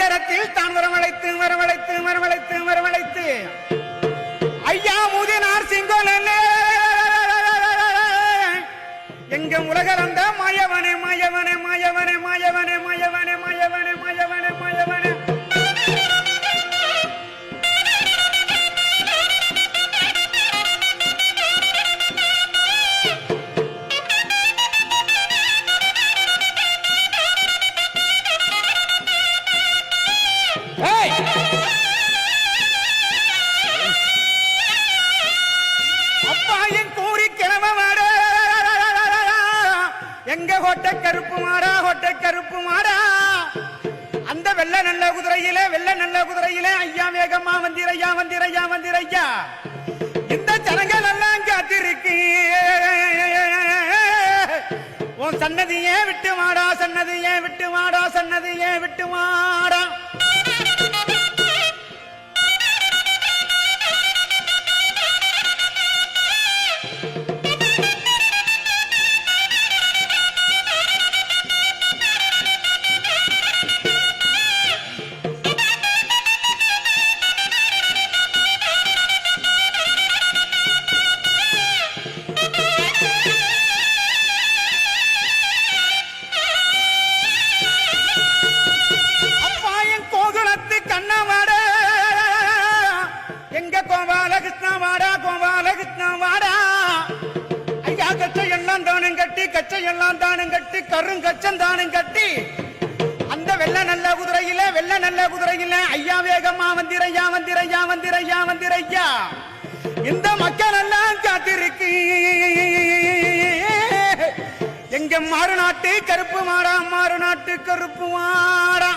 நேரத்தில் தான் வரவழைத்து வரவழைத்து வரவழைத்து வரவழைத்து ஐயா மூதினார் சிங்கோல எங்க உலகரந்த மாயவனே மாயவனே மாயவனே மாயவனே மாயவனே மாயவனே மாயவனே மாயவனே அப்பாயின் கூறி கிளம்ப மாடா எங்க ஹோட்டை கருப்பு மாடா அந்த வெள்ள நல்ல குதிரையிலே ஐயா வேகமா வந்திரையா வந்திரையா வந்திரையா இந்த ஜனங்கள் எல்லாம் காத்திருக்கு உன் சன்னதியே விட்டு மாடா சன்னதியே விட்டு மாடா சன்னதியே விட்டு மாடா கச்சையெல்லாம் தானும் கட்டி கருங்கச்சம் தானும் கட்டி அந்த வெள்ள நல்ல குதிரையில ஐயா வேகமா வந்திரையா வந்திரையா வந்திரையா வந்திரையா இந்த மக்கள் எல்லாம் காத்திருக்கு எங்க மாறுநாட்டு கருப்பு மாடா மாறுநாட்டு கருப்பு மாடா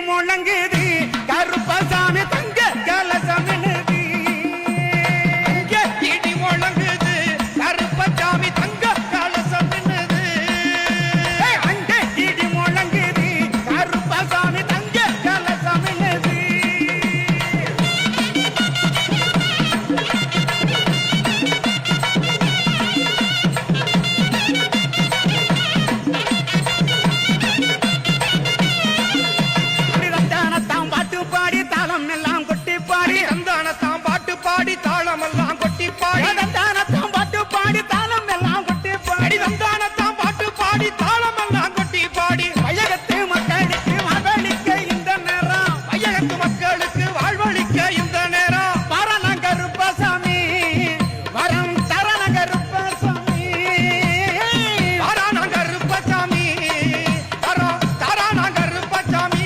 முழங்குது கருப்பசாமி தங்க கலசமினுது அங்கே இடி முழங்குது கருப்பசாமி தங்க கலசமினுது அங்கே இடி முழங்குது கருப்பசாமி தங்க கலசமினுது தாளமெல்லாம் கொட்டி பாடி தந்தானத்தாம் பாட்டு பாடி தாளம் எல்லாம் கொட்டி பாடி தந்தானத்தாம் பாட்டு பாடி தாளமெல்லாம் கொட்டி பாடி வையகத்து மக்களுக்கு வாழ்வழிக்க இந்த நேரம் வையகத்து மக்களுக்கு வாழ்வழிக்க இந்த நேரம் வரண கருப்பசாமி வரம் தரண கருப்பசாமி வரண கருப்பசாமி வரம் தரண கருப்பசாமி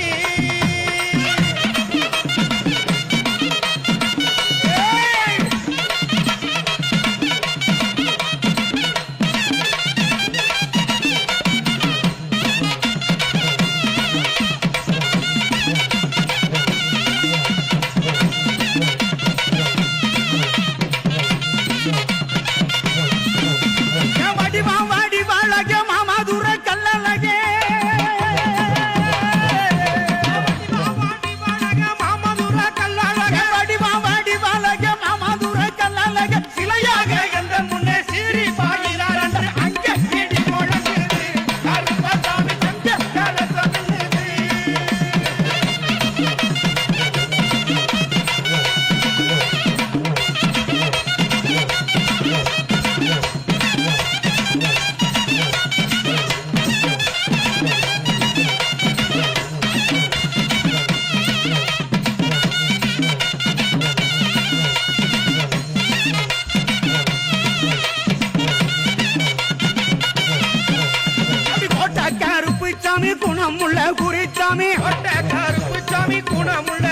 குணமுள்ள குறிச்சாமி கருப்புச்சாமி குணமுள்ள